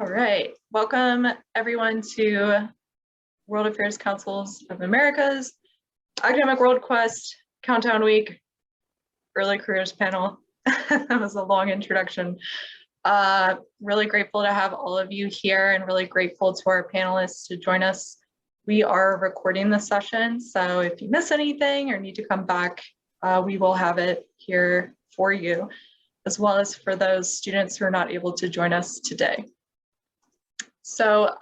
All right, welcome everyone to World Affairs Councils of America's Academic World Quest Countdown Week Early Careers panel. That was a long introduction. Really grateful to have all of you here and really grateful to our panelists to join us. We are recording the session, so if you miss anything or need to come back, we will have it here for you, as well as for those students who are not able to join us today. So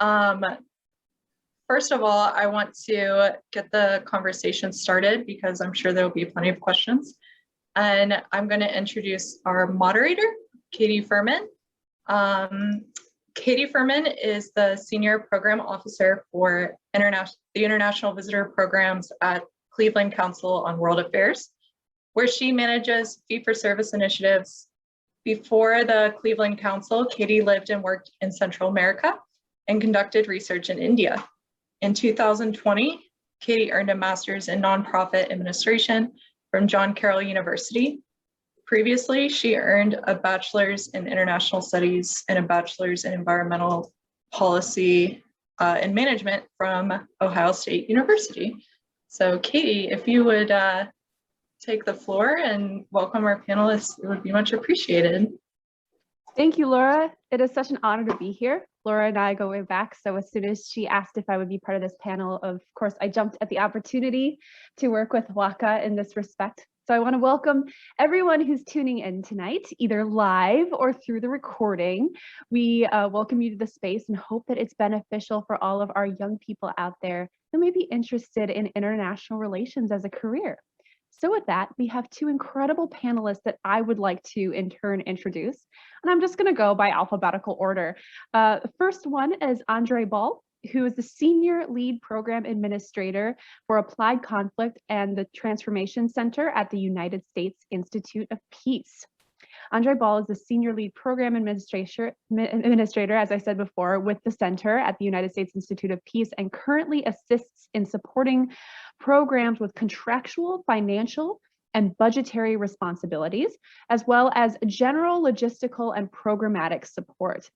first of all, I want to get the conversation started because I'm sure there will be plenty of questions. And I'm going to introduce our moderator, Katie Ferman. Katie Ferman is the Senior Program Officer for the International Visitor Programs at Cleveland Council on World Affairs, where she manages fee-for-service initiatives. Before the Cleveland Council, Katie lived and worked in Central America and conducted research in India. In 2020, Katie earned a master's in nonprofit administration from John Carroll University. Previously, she earned a bachelor's in international studies and a bachelor's in environmental policy and management from Ohio State University. So Katie, if you would take the floor and welcome our panelists, it would be much appreciated. Thank you, Laura. It is such an honor to be here. Laura and I go way back, so as soon as she asked if I would be part of this panel, of course, I jumped at the opportunity to work with WACA in this respect. So I want to welcome everyone who's tuning in tonight, either live or through the recording. We welcome you to the space and hope that it's beneficial for all of our young people out there who may be interested in international relations as a career. So with that, we have two incredible panelists that I would like to in turn introduce. And I'm just going to go by alphabetical order. The first one is Andre Ball, who is the Senior Lead Program Administrator for Applied Conflict and the Transformation Center at the United States Institute of Peace. Andre Ball is the Senior Lead Program Administrator, as I said before, with the center at the United States Institute of Peace and currently assists in supporting programs with contractual, financial, and budgetary responsibilities, as well as general logistical and programmatic support.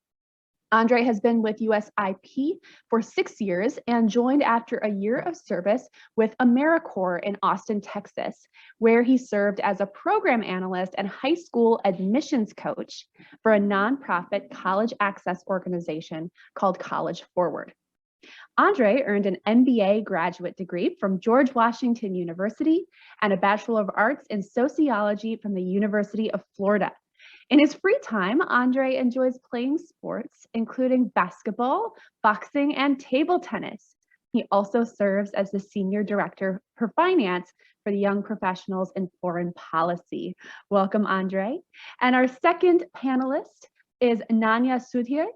Andre has been with USIP for 6 years and joined after a year of service with AmeriCorps in Austin, Texas, where he served as a program analyst and high school admissions coach for a nonprofit college access organization called College Forward. Andre earned an MBA graduate degree from George Washington University and a Bachelor of Arts in Sociology from the University of Florida. In his free time, Andre enjoys playing sports, including basketball, boxing, and table tennis. He also serves as the Senior Director for Finance for the Young Professionals in Foreign Policy. Welcome, Andre. And our second panelist is Nanya Sudhir,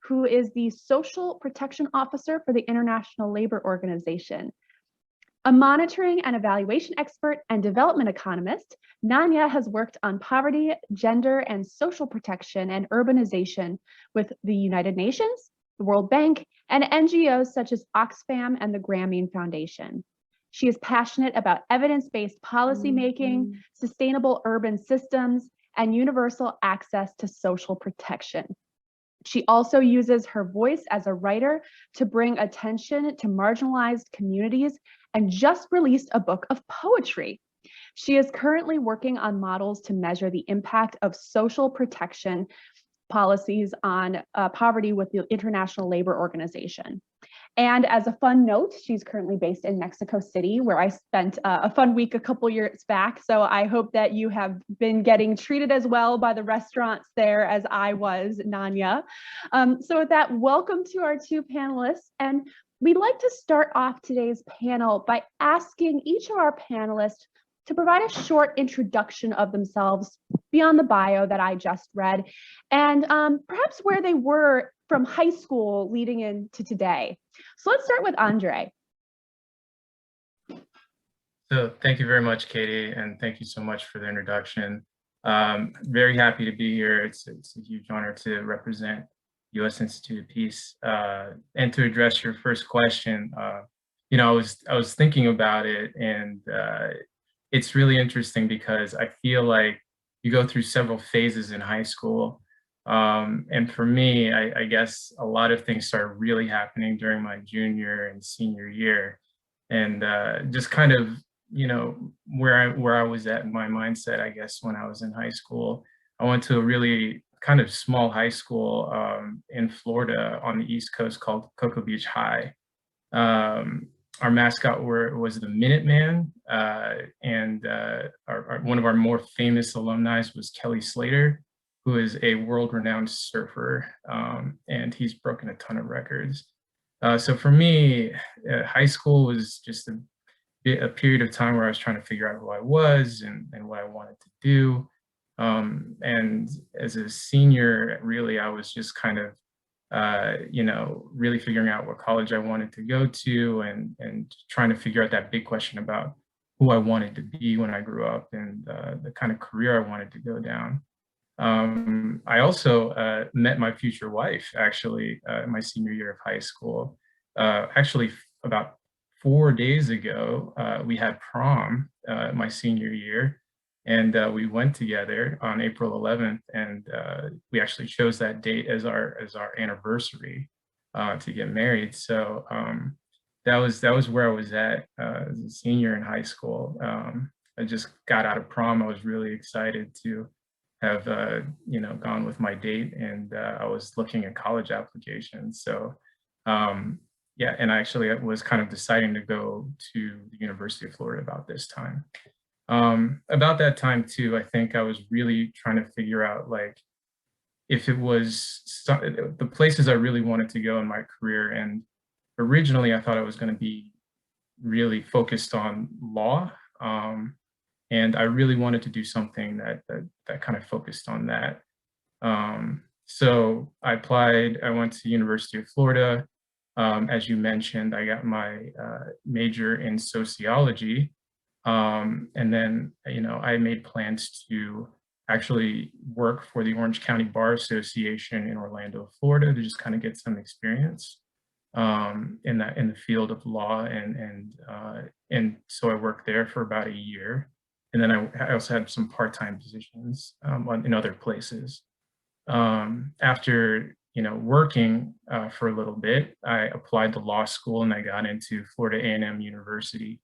who is the Social Protection Officer for the International Labor Organization. A monitoring and evaluation expert and development economist, Nanya has worked on poverty, gender, and social protection and urbanization with the United Nations, the World Bank, and NGOs such as Oxfam and the Grameen Foundation. She is passionate about evidence-based policymaking, sustainable urban systems, and universal access to social protection. She also uses her voice as a writer to bring attention to marginalized communities and just released a book of poetry. She is currently working on models to measure the impact of social protection policies on poverty with the International Labor Organization. And as a fun note, she's currently based in Mexico City, where I spent a fun week a couple years back. So I hope that you have been getting treated as well by the restaurants there as I was, Nanya. So with that, welcome to our two panelists. And we'd like to start off today's panel by asking each of our panelists to provide a short introduction of themselves beyond the bio that I just read, and perhaps where they were from high school leading into today. So let's start with Andre. So thank you very much, Katie, and thank you so much for the introduction. Very happy to be here. It's a huge honor to represent U.S. Institute of Peace and to address your first question. You know, I was thinking about it, and it's really interesting because I feel like you go through several phases in high school. And for me, I guess a lot of things started really happening during my junior and senior year. And just kind of, you know, where I was at in my mindset, I guess, when I was in high school. I went to a really kind of small high school in Florida on the East Coast called Cocoa Beach High. Our mascot was the Minuteman, and one of our more famous alumni was Kelly Slater, who is a world-renowned surfer, and he's broken a ton of records. So for me, high school was just a period of time where I was trying to figure out who I was and what I wanted to do. And as a senior, really, I was just kind of you know, really figuring out what college I wanted to go to and trying to figure out that big question about who I wanted to be when I grew up and the kind of career I wanted to go down. I also met my future wife actually in my senior year of high school. Actually, about 4 days ago, we had prom my senior year. And we went together on April 11th, and we actually chose that date as our anniversary to get married. So that was where I was at as a senior in high school. I just got out of prom. I was really excited to have you know, gone with my date, and I was looking at college applications. So yeah, and I actually was kind of deciding to go to the University of Florida about this time. About that time too, I think I was really trying to figure out like if it was the places I really wanted to go in my career. And originally I thought I was going to be really focused on law. And I really wanted to do something that kind of focused on that. So I applied, I went to University of Florida. As you mentioned, I got my major in sociology. And then, you know, I made plans to actually work for the Orange County Bar Association in Orlando, Florida, to just kind of get some experience in the field of law. And so I worked there for about a year. And then I also had some part-time positions in other places. After, you know, working for a little bit, I applied to law school and I got into Florida A&M University,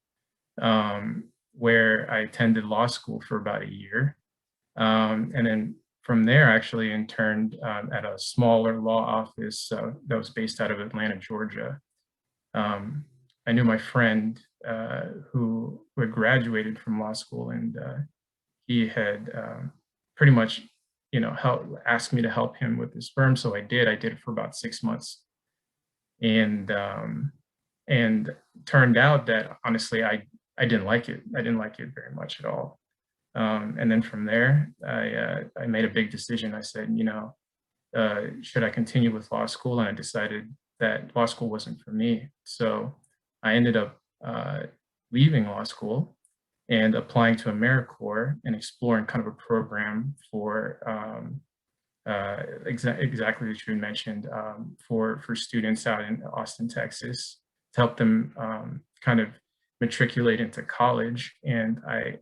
where I attended law school for about a year. And then from there, I actually interned at a smaller law office that was based out of Atlanta, Georgia. I knew my friend who had graduated from law school, and he had pretty much, you know, asked me to help him with his firm. So I did it for about 6 months. And turned out that honestly, I didn't like it. I didn't like it very much at all. And then from there, I made a big decision. I said, you know, should I continue with law school? And I decided that law school wasn't for me. So I ended up leaving law school and applying to AmeriCorps and exploring kind of a program for exactly as you mentioned, for students out in Austin, Texas, to help them kind of matriculate into college. And I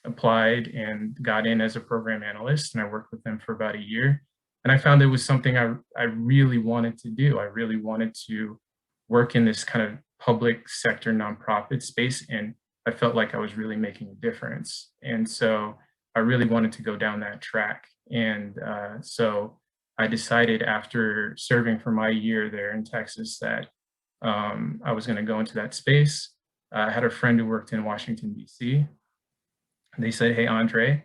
applied and got in as a program analyst, and I worked with them for about a year. And I found it was something I really wanted to do. I really wanted to work in this kind of public sector nonprofit space, and I felt like I was really making a difference. And so I really wanted to go down that track. And so I decided after serving for my year there in Texas that I was going to go into that space. I had a friend who worked in Washington, D.C. They said, hey, Andre,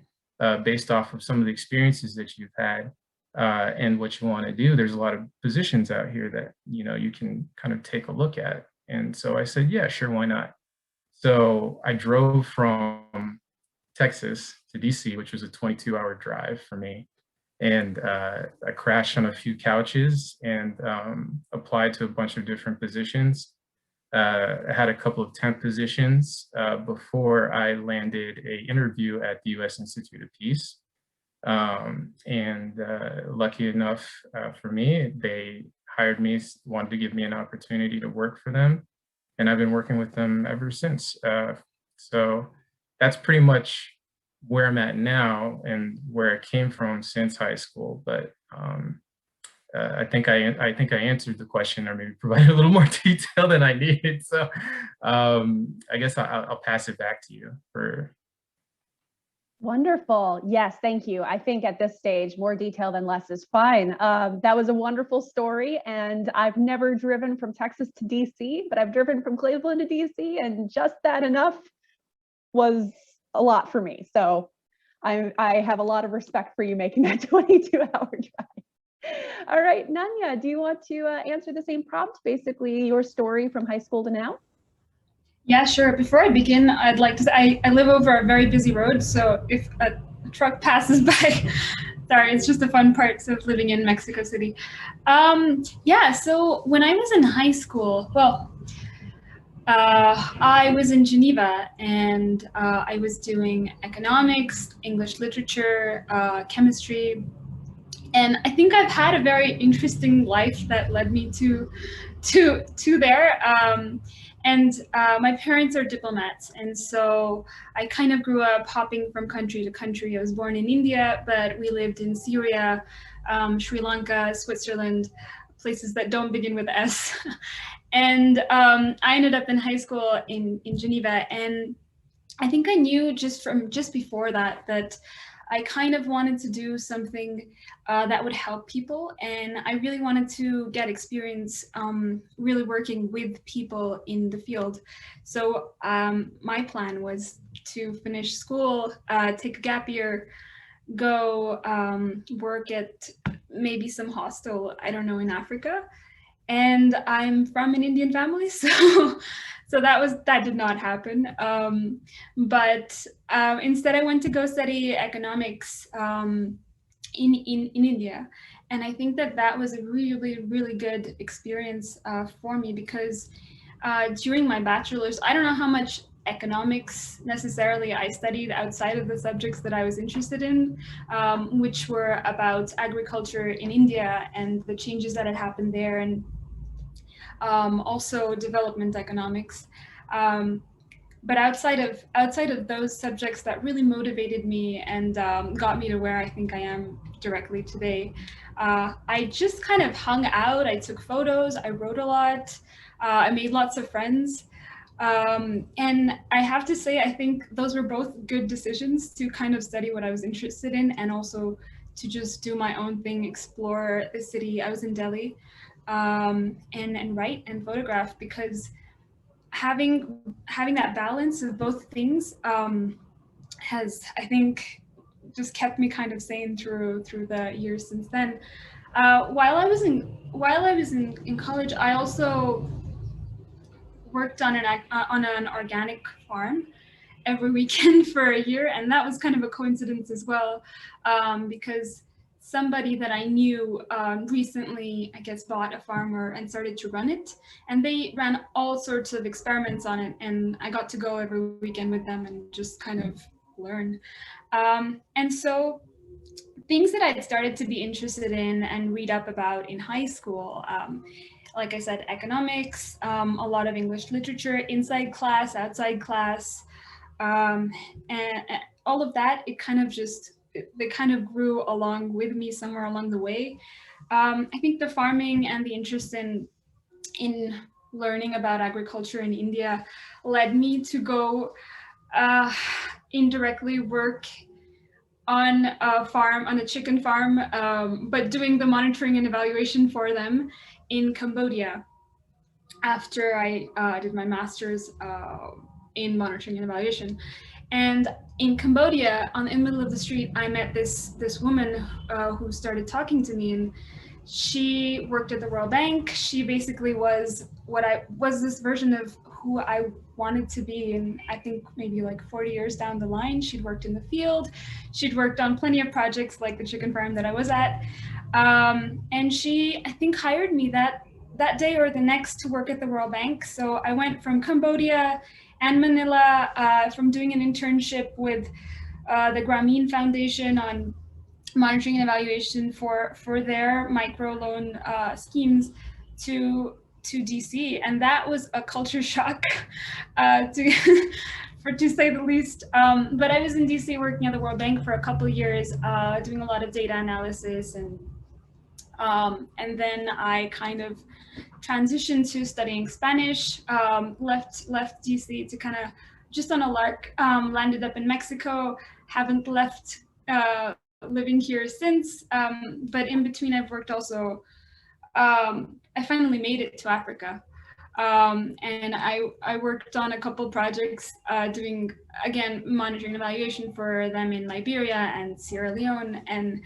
based off of some of the experiences that you've had and what you want to do, there's a lot of positions out here that, you know, you can kind of take a look at. And so I said, yeah, sure, why not? So I drove from Texas to DC, which was a 22-hour drive for me. And I crashed on a few couches and applied to a bunch of different positions. I had a couple of temp positions before I landed an interview at the U.S. Institute of Peace. And lucky enough for me, they hired me, wanted to give me an opportunity to work for them. And I've been working with them ever since. So that's pretty much where I'm at now and where I came from since high school. But I think I answered the question, or maybe provided a little more detail than I needed. So I guess I'll pass it back to you for. Wonderful. Yes, thank you. I think at this stage, more detail than less is fine. That was a wonderful story. And I've never driven from Texas to DC, but I've driven from Cleveland to DC, and just that enough was a lot for me. So I have a lot of respect for you making that 22-hour drive. All right, Nanya, do you want to answer the same prompt, basically your story from high school to now? Yeah, sure. Before I begin, I'd like to say I live over a very busy road, so if a truck passes by, sorry, it's just the fun parts of living in Mexico City. Yeah, so when I was in high school, well, I was in Geneva, and I was doing economics, English literature, chemistry, and I think I've had a very interesting life that led me to there. And my parents are diplomats, and so I kind of grew up hopping from country to country. I was born in India, but we lived in Syria, Sri Lanka, Switzerland, places that don't begin with S. And I ended up in high school in Geneva, and I think I knew just before that I kind of wanted to do something that would help people, and I really wanted to get experience really working with people in the field. So my plan was to finish school, take a gap year, go work at maybe some hostel, I don't know, in Africa. And I'm from an Indian family, so that did not happen. But instead, I went to go study economics in India, and I think that was a really, really good experience for me, because during my bachelor's, I don't know how much economics necessarily I studied outside of the subjects that I was interested in, which were about agriculture in India and the changes that had happened there, and also development economics. But outside of those subjects that really motivated me and got me to where I think I am directly today, I just kind of hung out. I took photos, I wrote a lot, I made lots of friends. And I have to say, I think those were both good decisions to kind of study what I was interested in, and also to just do my own thing, explore the city. I was in Delhi, and write and photograph, because having that balance of both things has, I think, just kept me kind of sane through the years since then. While I was in college, I also worked on an organic farm every weekend for a year, and that was kind of a coincidence as well, because somebody that I knew recently, I guess, bought a farm and started to run it, and they ran all sorts of experiments on it, and I got to go every weekend with them and just kind of learn. And so things that I'd started to be interested in and read up about in high school, like I said, economics, a lot of English literature, inside class, outside class, and all of that, it kind of just, they kind of grew along with me somewhere along the way. I think the farming and the interest in learning about agriculture in India led me to go indirectly work on a farm, on a chicken farm, but doing the monitoring and evaluation for them in Cambodia after I did my master's in monitoring and evaluation. And in Cambodia, in the middle of the street, I met this woman who started talking to me, and she worked at the World Bank. She basically was this version of who I wanted to be. And I think maybe like 40 years down the line, she'd worked in the field. She'd worked on plenty of projects like the chicken farm that I was at. And she, I think, hired me that day or the next to work at the World Bank. So I went from Cambodia and Manila, from doing an internship with the Grameen Foundation on monitoring and evaluation for their microloan schemes, to DC, and that was a culture shock to say the least. But I was in DC working at the World Bank for a couple of years, doing a lot of data analysis, and then I kind of transitioned to studying Spanish. Left DC to kind of just on a lark. Landed up in Mexico. Haven't left living here since. But in between, I've worked also. I finally made it to Africa. And I worked on a couple projects doing, again, monitoring evaluation for them in Liberia and Sierra Leone. And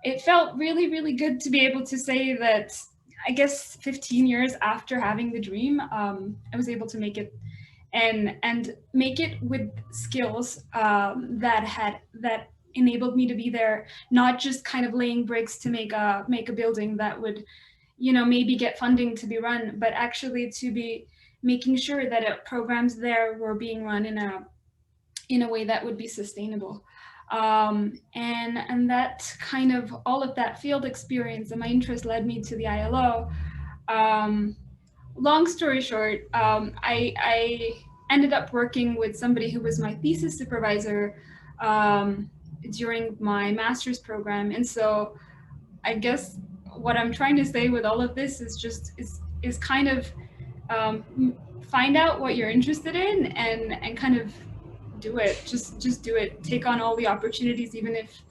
it felt really, really good to be able to say that, I guess 15 years after having the dream, I was able to make it and make it with skills that enabled me to be there, not just kind of laying bricks to make a building that would, you know, maybe get funding to be run, but actually to be making sure that programs there were being run in a way that would be sustainable. And that kind of, all of that field experience and my interest led me to the ILO. Long story short, I ended up working with somebody who was my thesis supervisor during my master's program. And so I guess what I'm trying to say with all of this is just is kind of find out what you're interested in and kind of do it. Just do it. Take on all the opportunities, even if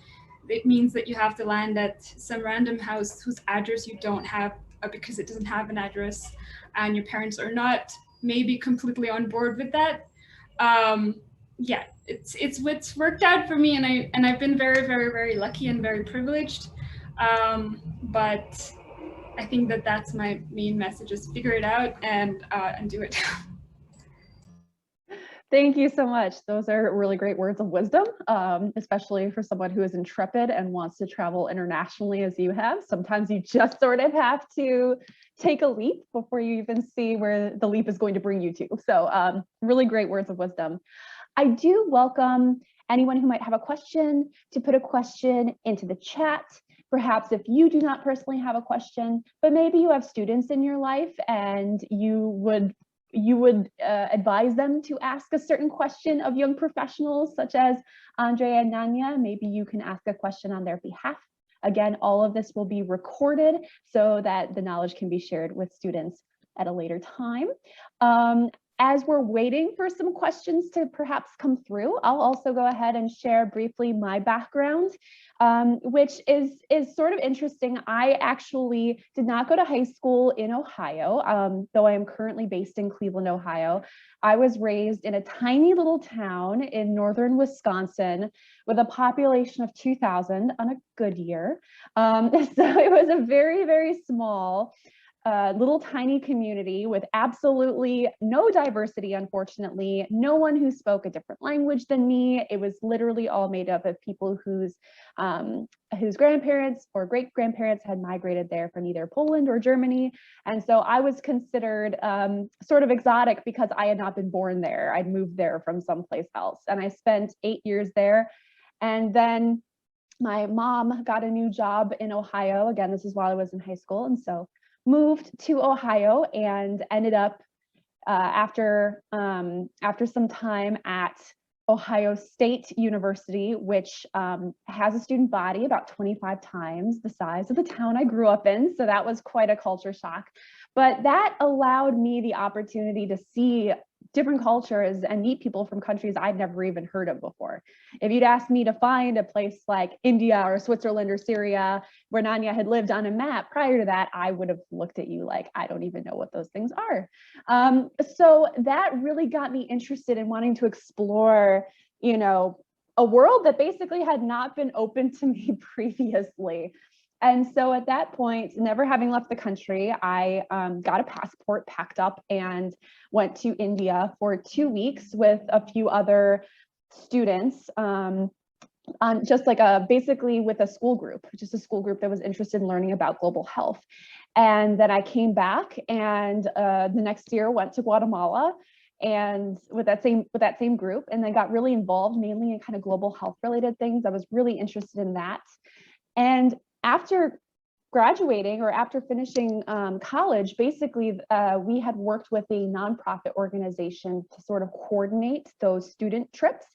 it means that you have to land at some random house whose address you don't have because it doesn't have an address, and your parents are not maybe completely on board with that. Yeah, it's worked out for me, and I've been very, very, very lucky and very privileged. But I think that that's my main message: is figure it out and do it. Thank you so much. Those are really great words of wisdom, especially for someone who is intrepid and wants to travel internationally as you have. Sometimes you just sort of have to take a leap before you even see where the leap is going to bring you to. So really great words of wisdom. I do welcome anyone who might have a question to put a question into the chat. Perhaps if you do not personally have a question, but maybe you have students in your life and you would advise them to ask a certain question of young professionals such as Andrea and Nanya. Maybe you can ask a question on their behalf. Again, all of this will be recorded so that the knowledge can be shared with students at a later time. As we're waiting for some questions to perhaps come through, I'll also go ahead and share briefly my background, which is sort of interesting. I actually did not go to high school in Ohio, though I am currently based in Cleveland, Ohio. I was raised in a tiny little town in northern Wisconsin with a population of 2,000 on a good year. So it was a very, very small little tiny community with absolutely no diversity, unfortunately, no one who spoke a different language than me. It was literally all made up of people whose grandparents or great grandparents had migrated there from either Poland or Germany. And so I was considered sort of exotic because I had not been born there. I'd moved there from someplace else. And I spent 8 years there. And then my mom got a new job in Ohio. Again, this is while I was in high school. And so moved to Ohio and ended up after some time at Ohio State University, which has a student body about 25 times the size of the town I grew up in. So that was quite a culture shock. But that allowed me the opportunity to see different cultures and meet people from countries I'd never even heard of before. If you'd asked me to find a place like India or Switzerland or Syria where Nanya had lived on a map prior to that, I would have looked at you like, I don't even know what those things are. So that really got me interested in wanting to explore, you know, a world that basically had not been open to me previously. And so at that point, never having left the country, I got a passport, packed up, and went to India for 2 weeks with a few other students on just like basically with a school group, just a school group that was interested in learning about global health. And then I came back and the next year went to Guatemala and with that same group, and then got really involved mainly in kind of global health related things. I was really interested in that. And after graduating, or after finishing college, basically we had worked with a nonprofit organization to sort of coordinate those student trips.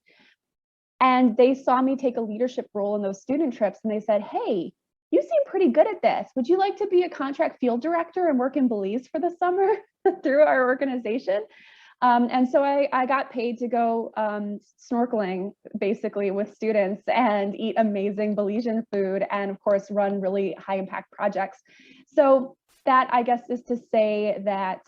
And they saw me take a leadership role in those student trips, and they said, hey, you seem pretty good at this. Would you like to be a contract field director and work in Belize for the summer through our organization? And so I got paid to go snorkeling basically with students and eat amazing Belizean food, and of course run really high impact projects. So that, I guess, is to say that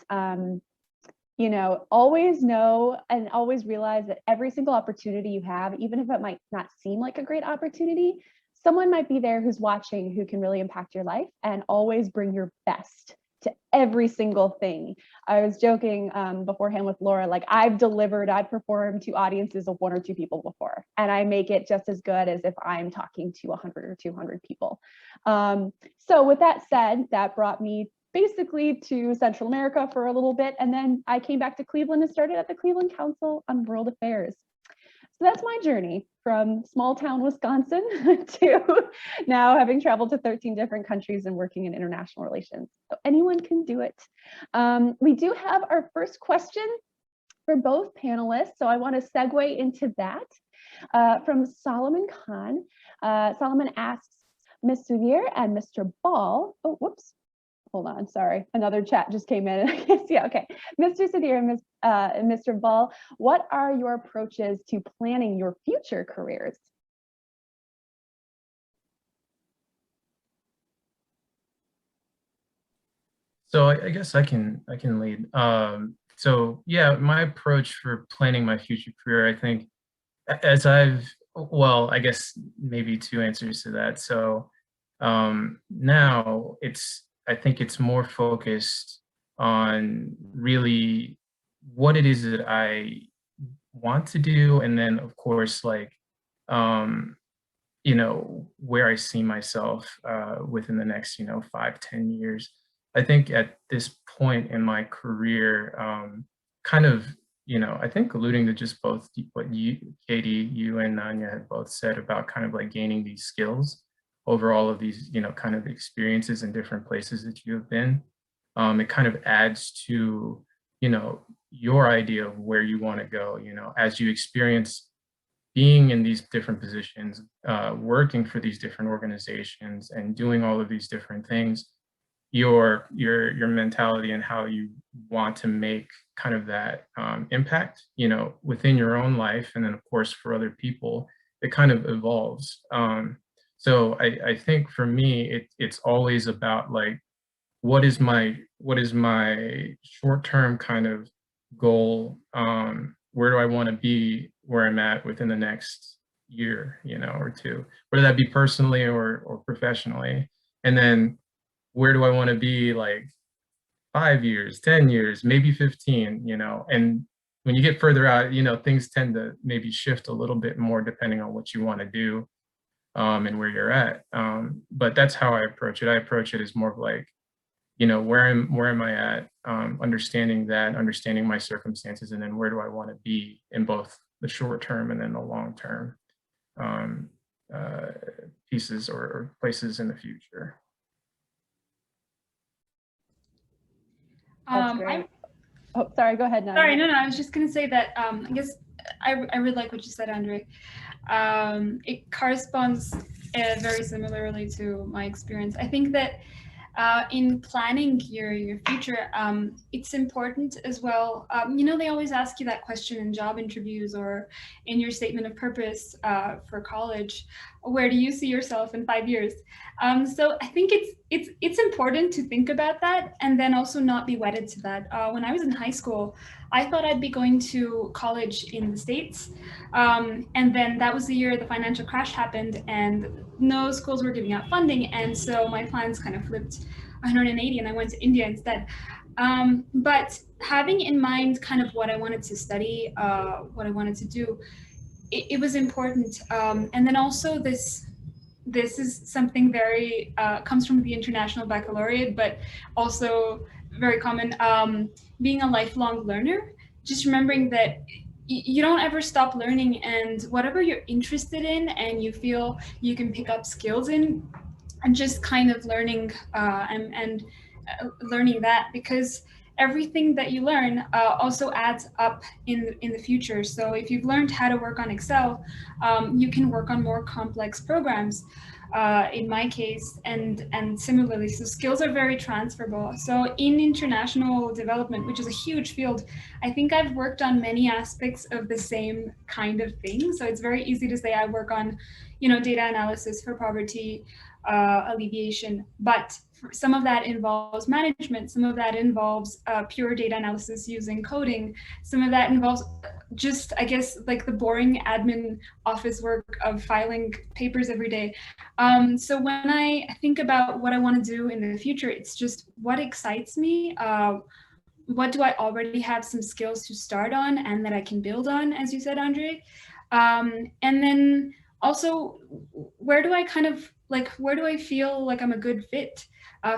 you know, always know and always realize that every single opportunity you have, even if it might not seem like a great opportunity, someone might be there who's watching who can really impact your life, and always bring your best to every single thing. I was joking beforehand with Laura, like I've performed to audiences of 1 or 2 people before, and I make it just as good as if I'm talking to 100 or 200 people. So with that said, that brought me basically to Central America for a little bit, and then I came back to Cleveland and started at the Cleveland Council on World Affairs. So that's my journey from small town Wisconsin to now having traveled to 13 different countries and working in international relations. So anyone can do it. We do have our first question for both panelists, so I want to segue into that from Solomon Khan. Solomon asks, Ms. Sudhir and Mr. Ball, oh, whoops. Hold on, sorry, another chat just came in. I can't see. Okay, Mr. Sudhir and Mr. Ball, what are your approaches to planning your future careers? So I guess I can lead. So yeah, my approach for planning my future career, I think, as well, I guess maybe 2 answers to that. So now I think it's more focused on really what it is that I want to do, and then of course, like, you know, where I see myself within the next, you know, 5-10 years. I think at this point in my career, kind of, you know, I think alluding to just both what you, Katie, you and Nanya had both said about kind of like gaining these skills over all of these, you know, kind of experiences in different places that you have been. It kind of adds to, you know, your idea of where you want to go, you know, as you experience being in these different positions, working for these different organizations and doing all of these different things, your mentality and how you want to make kind of that impact, you know, within your own life, and then of course for other people, it kind of evolves. So I think for me, it's always about like, what is my short-term kind of goal? Where do I want to be where I'm at within the next year, you know, or 2, whether that be personally or professionally? And then where do I want to be like 5 years, 10 years, maybe 15, you know? And when you get further out, you know, things tend to maybe shift a little bit more depending on what you want to do. And where you're at. But that's how I approach it. I approach it as more of like, you know, where am I at? Understanding my circumstances, and then where do I want to be in both the short term and then the long term pieces or places in the future. That's great. Oh, sorry, go ahead, Nanya. Sorry, no, I was just going to say that I guess I really like what you said, Andre. It corresponds very similarly to my experience. I think that in planning your future, it's important as well. You know, they always ask you that question in job interviews or in your statement of purpose for college. Where do you see yourself in 5 years? So I think it's important to think about that, and then also not be wedded to that. When I was in high school, I thought I'd be going to college in the States, and then that was the year the financial crash happened, and no schools were giving out funding, and so my plans kind of flipped 180, and I went to India instead. But having in mind kind of what I wanted to study, what I wanted to do, it was important. And then also this is something very comes from the International Baccalaureate, but also very common, being a lifelong learner. Just remembering that you don't ever stop learning, and whatever you're interested in and you feel you can pick up skills in, just kind of learning and learning that, because everything that you learn also adds up in the future. So if you've learned how to work on Excel, you can work on more complex programs. In my case, and similarly, so skills are very transferable. So in international development, which is a huge field, I think I've worked on many aspects of the same kind of thing. So it's very easy to say I work on, data analysis for poverty alleviation, but some of that involves management, some of that involves pure data analysis using coding, some of that involves just, I guess, like the boring admin office work of filing papers every day. So when I think about what I want to do in the future, it's just what excites me. What do I already have some skills to start on and that I can build on, as you said, Andre? And then also, where do I feel like I'm a good fit?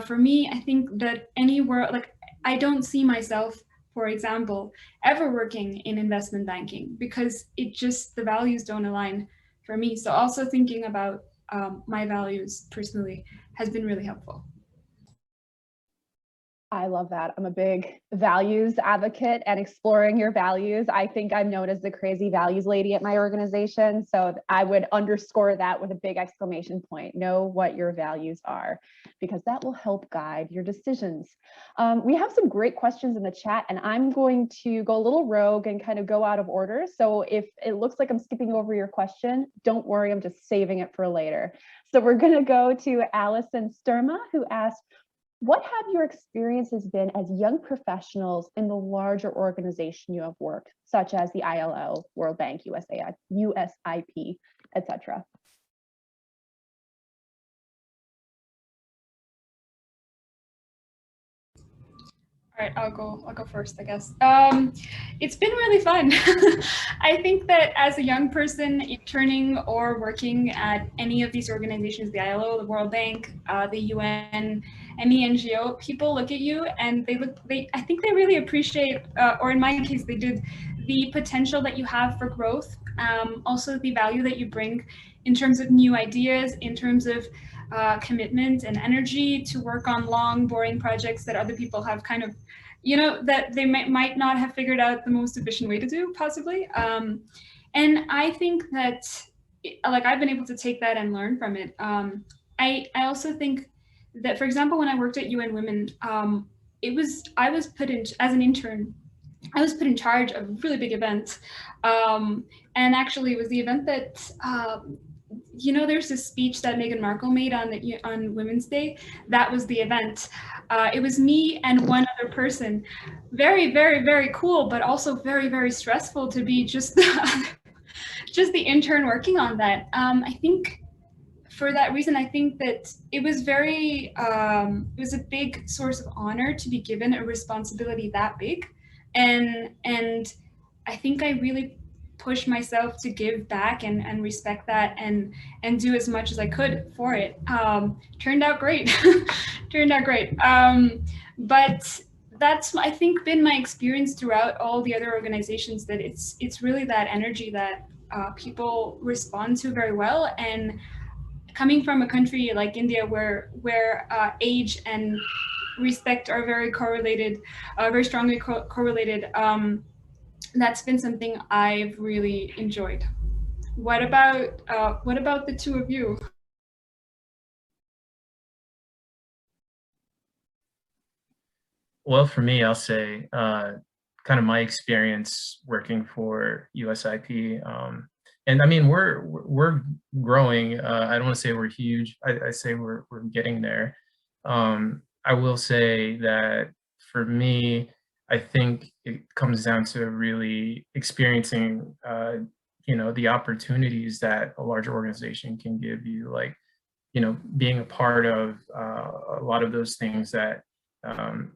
For me, I think that anywhere, like, I don't see myself, for example, ever working in investment banking, because the values don't align for me. So also thinking about my values personally has been really helpful. I love that. I'm a big values advocate, and exploring your values. I think I'm known as the crazy values lady at my organization. So I would underscore that with a big exclamation point. Know what your values are, because that will help guide your decisions. We have some great questions in the chat, and I'm going to go a little rogue and kind of go out of order. So if it looks like I'm skipping over your question, don't worry, I'm just saving it for later. So we're going to go to Allison Sturma, who asked, what have your experiences been as young professionals in the larger organization you have worked, such as the ILO, World Bank, USIP, etc.? All right, I'll go first, I guess. It's been really fun. I think that as a young person interning or working at any of these organizations, the ILO, the World Bank, the UN, any NGO, people look at you and I think they really appreciate, or in my case, they did, the potential that you have for growth. Also the value that you bring in terms of new ideas, in terms of commitment and energy to work on long, boring projects that other people have kind of, that they might not have figured out the most efficient way to do, possibly. And I think that, I've been able to take that and learn from it. I also think that, for example, when I worked at UN Women, I was put in, as an intern, I was put in charge of a really big event. And actually it was the event that, there's this speech that Meghan Markle made on Women's Day. That was the event. It was me and one other person. Very, very, very cool, but also very, very stressful to be just the intern working on that. I think for that reason, I think that it was it was a big source of honor to be given a responsibility that big. And I think I really pushed myself to give back and respect that and do as much as I could for it. Turned out great. Turned out great. But that's, I think, been my experience throughout all the other organizations, that it's really that energy that people respond to very well. And coming from a country like India, where age and respect are very correlated, very strongly correlated, that's been something I've really enjoyed. What about the two of you? Well, for me, I'll say kind of my experience working for USIP. And I mean, we're growing. I don't want to say we're huge. I say we're getting there. I will say that for me, I think it comes down to really experiencing, the opportunities that a larger organization can give you, like, being a part of a lot of those things that,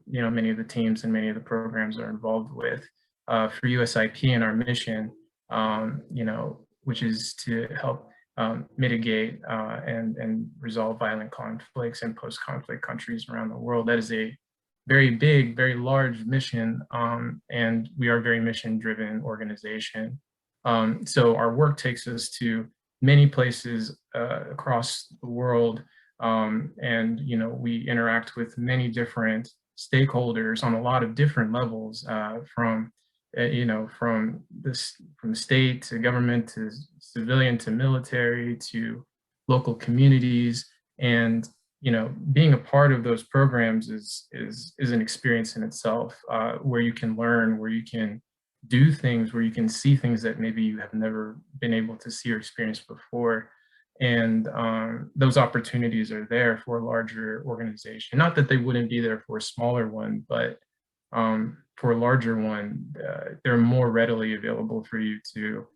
many of the teams and many of the programs are involved with. For USIP and our mission, which is to help mitigate and resolve violent conflicts in post-conflict countries around the world. That is a very big, very large mission, and we are a very mission-driven organization. So our work takes us to many places across the world, And, you know, we interact with many different stakeholders on a lot of different levels, from you know, from state to government to civilian to military to local communities. And, you know, being a part of those programs is an experience in itself, where you can learn, where you can do things, where you can see things that maybe you have never been able to see or experience before. And those opportunities are there for a larger organization. Not that they wouldn't be there for a smaller one, but for a larger one, they're more readily available for you to,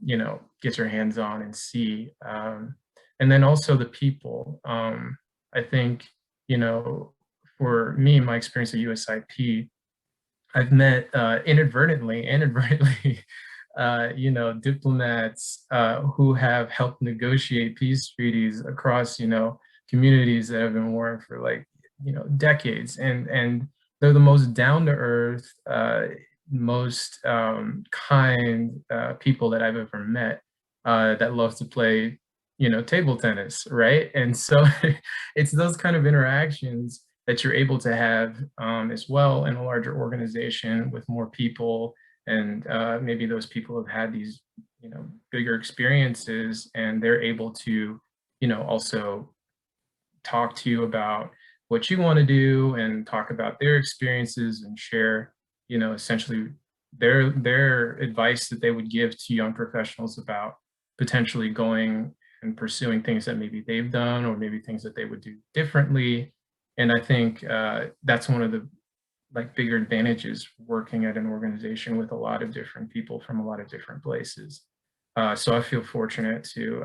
you know, get your hands on and see. And then also the people. I think, you know, for me, my experience at USIP, I've met inadvertently, you know, diplomats who have helped negotiate peace treaties across, you know, communities that have been warring for like, you know, decades. And they're the most down-to-earth, most kind people that I've ever met, that love to play, you know, table tennis, right? And so it's those kind of interactions that you're able to have as well in a larger organization with more people. And maybe those people have had these, you know, bigger experiences, and they're able to, you know, also talk to you about what you want to do and talk about their experiences and share, you know, essentially their advice that they would give to young professionals about potentially going and pursuing things that maybe they've done, or maybe things that they would do differently. And I think that's one of the like bigger advantages working at an organization with a lot of different people from a lot of different places. So I feel fortunate to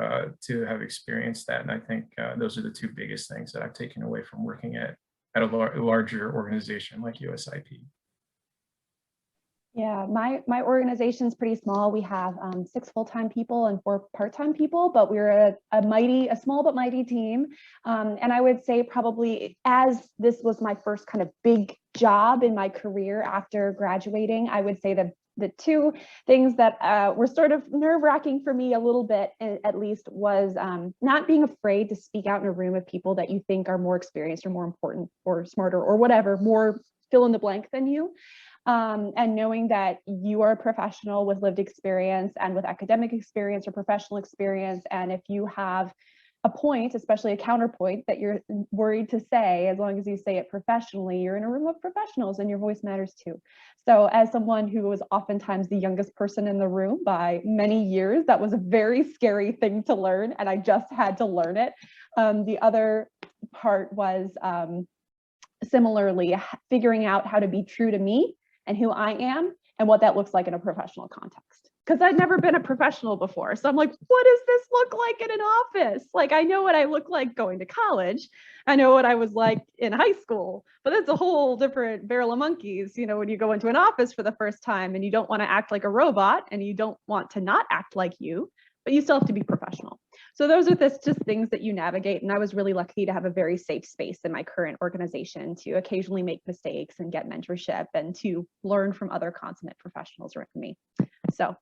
have experienced that. And I think those are the two biggest things that I've taken away from working at a larger organization like USIP. Yeah, my organization's pretty small. We have 6 full-time people and 4 part-time people, but we're a small but mighty team. And I would say probably, as this was my first kind of big job in my career after graduating, I would say that the 2 things that were sort of nerve-wracking for me a little bit, at least, was not being afraid to speak out in a room of people that you think are more experienced or more important or smarter or whatever, more fill in the blank than you. And knowing that you are a professional with lived experience and with academic experience or professional experience. And if you have a point, especially a counterpoint that you're worried to say, as long as you say it professionally, you're in a room of professionals and your voice matters too. So as someone who was oftentimes the youngest person in the room by many years, that was a very scary thing to learn, and I just had to learn it. The other part was similarly figuring out how to be true to me and who I am and what that looks like in a professional context. Because I'd never been a professional before. So I'm like, what does this look like in an office? Like, I know what I look like going to college. I know what I was like in high school, but that's a whole different barrel of monkeys, you know, when you go into an office for the first time and you don't want to act like a robot and you don't want to not act like you, but you still have to be professional. So those are just things that you navigate. And I was really lucky to have a very safe space in my current organization to occasionally make mistakes and get mentorship and to learn from other consummate professionals around me. So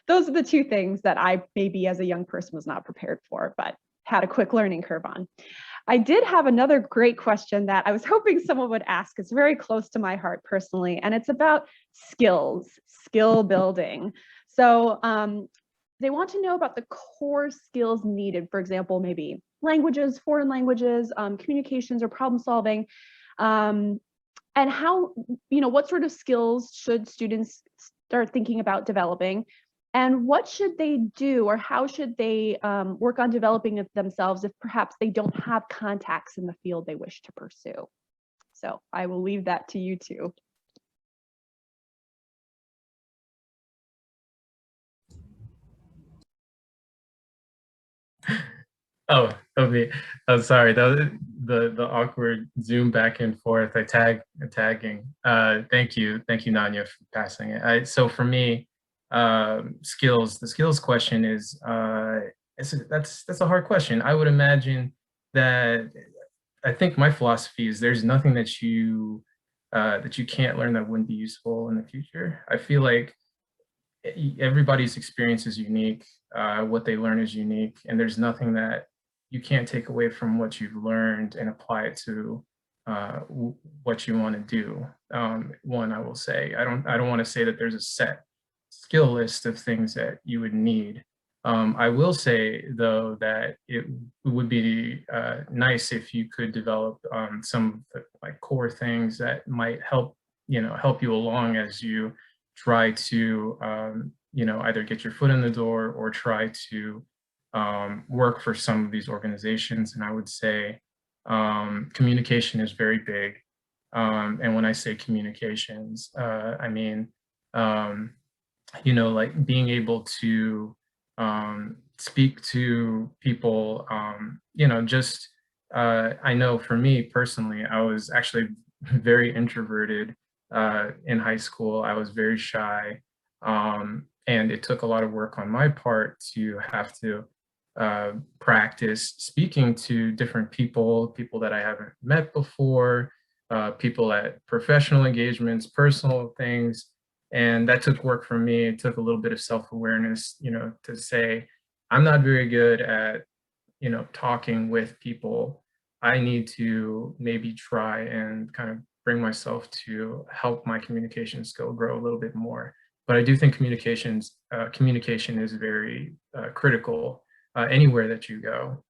those are the 2 things that I maybe as a young person was not prepared for, but had a quick learning curve on. I did have another great question that I was hoping someone would ask. It's very close to my heart personally, and it's about skills, skill building. So they want to know about the core skills needed, for example, maybe languages, foreign languages, communications or problem solving, and how, you know, what sort of skills should students start thinking about developing, and what should they do, or how should they work on developing it themselves if perhaps they don't have contacts in the field they wish to pursue. So I will leave that to you 2. Oh, okay. Oh, sorry. That was the awkward Zoom back and forth. Tagging. Thank you, Nanya, for passing it. So for me, skills. The skills question is that's a hard question. I would imagine that I think my philosophy is there's nothing that you can't learn that wouldn't be useful in the future. I feel like everybody's experience is unique. What they learn is unique, and there's nothing that you can't take away from what you've learned and apply it to what you want to do. One, I will say, I don't want to say that there's a set skill list of things that you would need. I will say, though, that it would be nice if you could develop some of the like core things that might help you along as you try to either get your foot in the door or try to work for some of these organizations. And I would say communication is very big. And when I say communications, I mean like being able to speak to people, I know for me personally, I was actually very introverted in high school. I was very shy. And it took a lot of work on my part to have to practice speaking to different people that I haven't met before, people at professional engagements, personal things. And that took work for me. It took a little bit of self-awareness, to say, I'm not very good at, talking with people. I need to maybe try and kind of bring myself to help my communication skill grow a little bit more. But I do think communication is very critical anywhere that you go.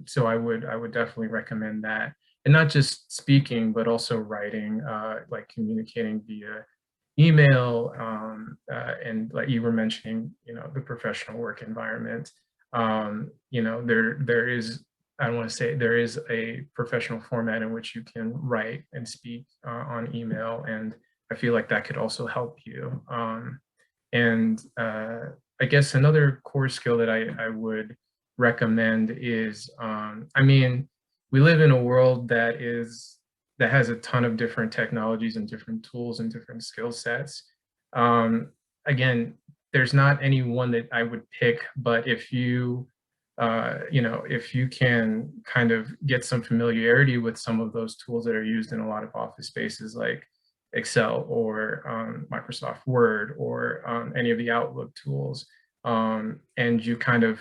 So I would definitely recommend that. And not just speaking, but also writing, like communicating via email, and like you were mentioning, the professional work environment. There is, I don't want to say there is a professional format in which you can write and speak on email, and I feel like that could also help you. And I guess another core skill that I would recommend is, we live in a world that has a ton of different technologies and different tools and different skill sets. Again, there's not any one that I would pick, but if you can kind of get some familiarity with some of those tools that are used in a lot of office spaces like Excel or Microsoft Word or any of the Outlook tools, and you kind of,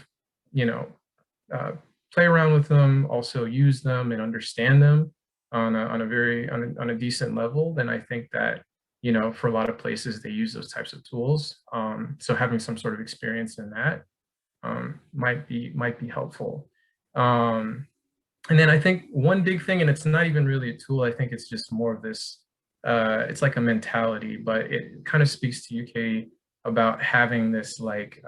play around with them, also use them and understand them on a decent level, then I think that, for a lot of places they use those types of tools. So having some sort of experience in that might be helpful. And then I think one big thing, and it's not even really a tool, I think it's just more of this, it's like a mentality, but it kind of speaks to you, Katie, about having this like,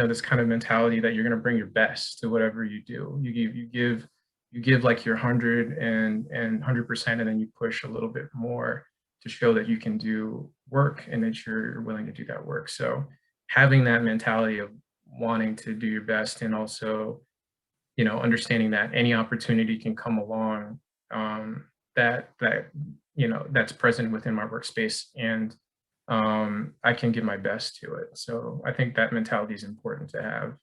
this kind of mentality that you're going to bring your best to whatever you do. You give like your 100 and 100%, and then you push a little bit more to show that you can do work and that you're willing to do that work. So having that mentality of wanting to do your best, and also, understanding that any opportunity can come along that's present within my workspace, and I can give my best to it. So I think that mentality is important to have.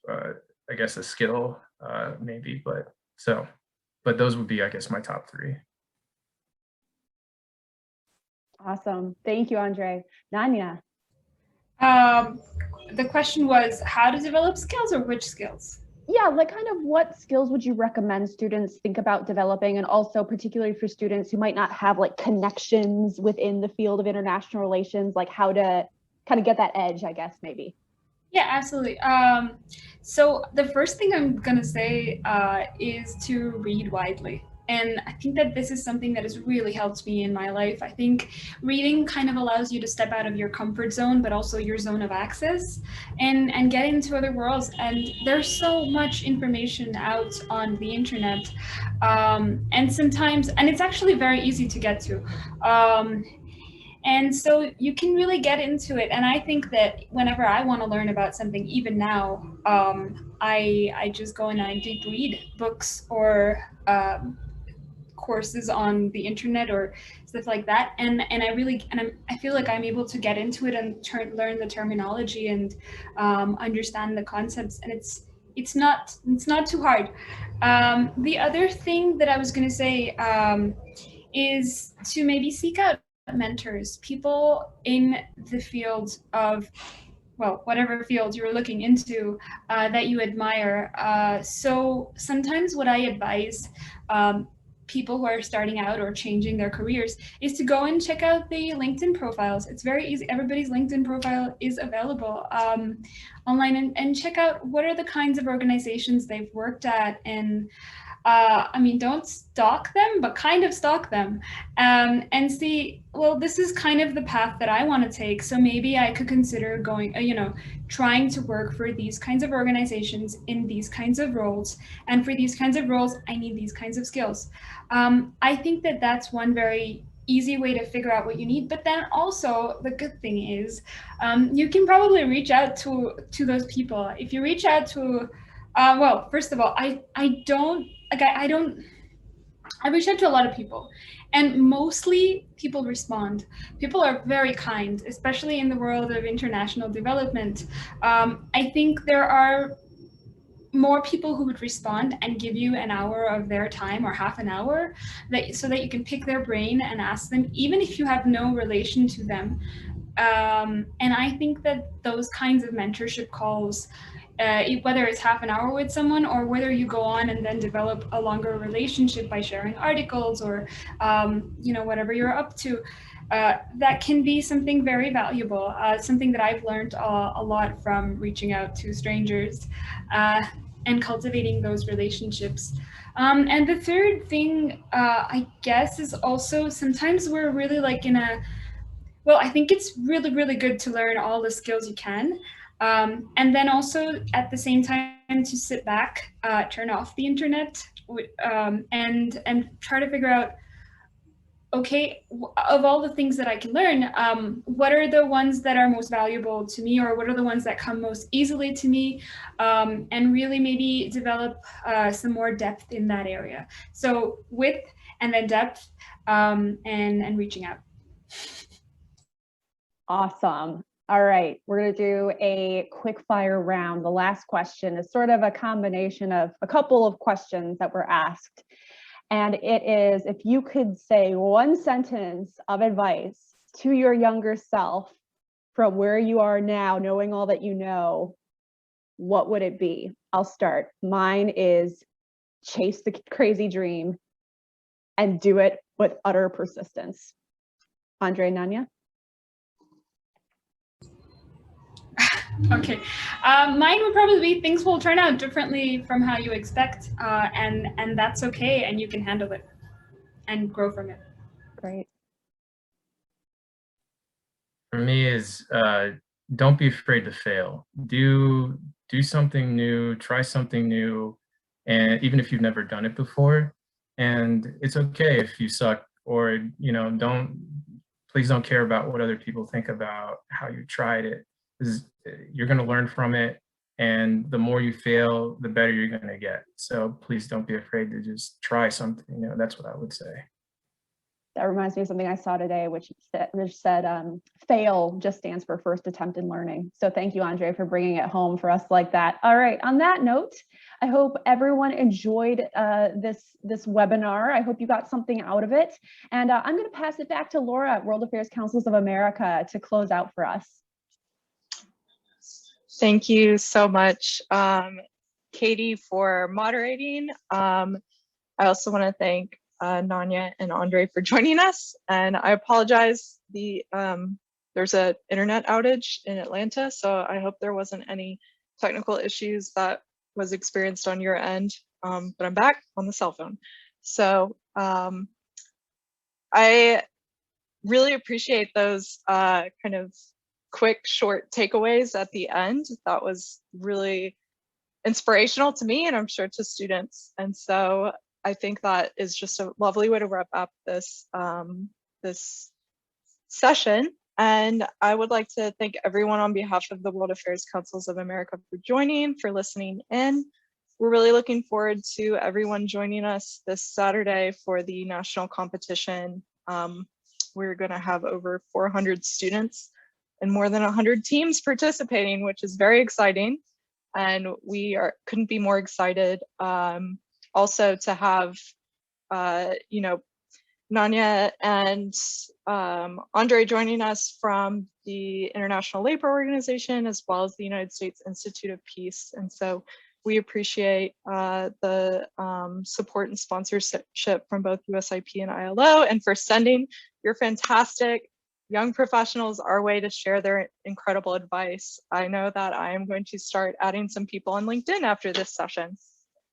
I guess a skill, maybe, but those would be, I guess, my top three. Awesome. Thank you, Andre. Nanya. The question was how to develop skills, or which skills? Yeah, like kind of what skills would you recommend students think about developing, and also particularly for students who might not have like connections within the field of international relations, like how to kind of get that edge, I guess, maybe. Yeah, absolutely. So the first thing I'm going to say is to read widely. And I think that this is something that has really helped me in my life. I think reading kind of allows you to step out of your comfort zone, but also your zone of access, and get into other worlds. And there's so much information out on the internet. And sometimes, and it's actually very easy to get to. And so you can really get into it. And I think that whenever I want to learn about something, even now, I just go and I deep read books or courses on the internet or stuff like that. And I feel like I'm able to get into it and learn the terminology and understand the concepts. And it's not too hard. The other thing that I was going to say is to maybe seek out mentors, people in the field of well, whatever field you're looking into that you admire. So sometimes what I advise people who are starting out or changing their careers is to go and check out the LinkedIn profiles. It's very easy. Everybody's LinkedIn profile is available online, and check out what are the kinds of organizations they've worked at. And I mean, don't stalk them, but kind of stalk them and see, well, this is kind of the path that I want to take. So maybe I could consider going, trying to work for these kinds of organizations in these kinds of roles. And for these kinds of roles, I need these kinds of skills. I think that that's one very easy way to figure out what you need. But then also the good thing is you can probably reach out to those people. If you reach out to, well, first of all, I reach out to a lot of people, and mostly people respond. People are very kind, especially in the world of international development. I think there are more people who would respond and give you an hour of their time or half an hour so that you can pick their brain and ask them, even if you have no relation to them. And I think that those kinds of mentorship calls, whether it's half an hour with someone or whether you go on and then develop a longer relationship by sharing articles or whatever you're up to, that can be something very valuable, something that I've learned a lot from reaching out to strangers and cultivating those relationships. And the third thing, I guess, is also sometimes we're really like I think it's really, really good to learn all the skills you can. And then also at the same time to sit back, turn off the internet, and try to figure out, okay, of all the things that I can learn, what are the ones that are most valuable to me, or what are the ones that come most easily to me, and really maybe develop some more depth in that area. So width and then depth, and reaching out. Awesome. All right, we're going to do a quick fire round. The last question is sort of a combination of a couple of questions that were asked. And it is, if you could say one sentence of advice to your younger self from where you are now, knowing all that you know, what would it be? I'll start. Mine is chase the crazy dream and do it with utter persistence. Andre, Nanya? Okay, mine would probably be things will turn out differently from how you expect, and that's okay, and you can handle it and grow from it. Great. For me is don't be afraid to fail. Do something new, try something new, and even if you've never done it before, and it's okay if you suck, or please don't care about what other people think about how you tried it. You're going to learn from it, and the more you fail, the better you're going to get. So please don't be afraid to just try something. That's what I would say. That reminds me of something I saw today, which said fail just stands for first attempt in learning. So thank you, Andre, for bringing it home for us like that. All right, on that note, I hope everyone enjoyed this webinar. I hope you got something out of it. And I'm going to pass it back to Laura at World Affairs Councils of America to close out for us. Thank you so much, Katie, for moderating. I also want to thank Nanya and Andre for joining us, and I apologize. There's an internet outage in Atlanta, so I hope there wasn't any technical issues that was experienced on your end, but I'm back on the cell phone. So I really appreciate those kind of quick, short takeaways at the end. That was really inspirational to me, and I'm sure to students. And so I think that is just a lovely way to wrap up this this session. And I would like to thank everyone on behalf of the World Affairs Councils of America for joining, for listening in. We're really looking forward to everyone joining us this Saturday for the national competition. We're going to have over 400 students and more than 100 teams participating, which is very exciting. And we couldn't be more excited also to have, Nanya and Andre joining us from the International Labor Organization, as well as the United States Institute of Peace. And so we appreciate the support and sponsorship from both USIP and ILO, and for sending your fantastic young professionals our way to share their incredible advice. I know that I am going to start adding some people on LinkedIn after this session.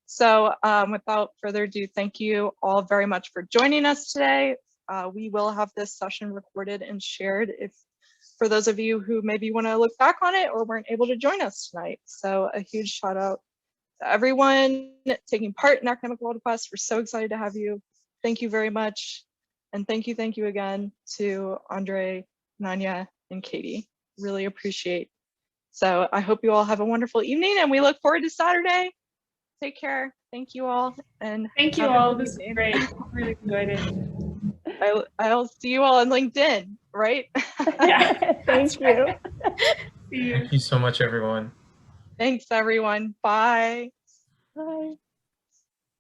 So without further ado, thank you all very much for joining us today. We will have this session recorded and shared for those of you who maybe want to look back on it or weren't able to join us tonight. So a huge shout out to everyone taking part in Academic World Quest. We're so excited to have you. Thank you very much. And thank you again to Andre, Nanya, and Katie. Really appreciate. So I hope you all have a wonderful evening, and we look forward to Saturday. Take care. Thank you all. And thank you all. This was great. Really enjoyed it. I'll see you all on LinkedIn, right? Yeah. Thank you. See you. Thank you so much, everyone. Thanks, everyone. Bye. Bye.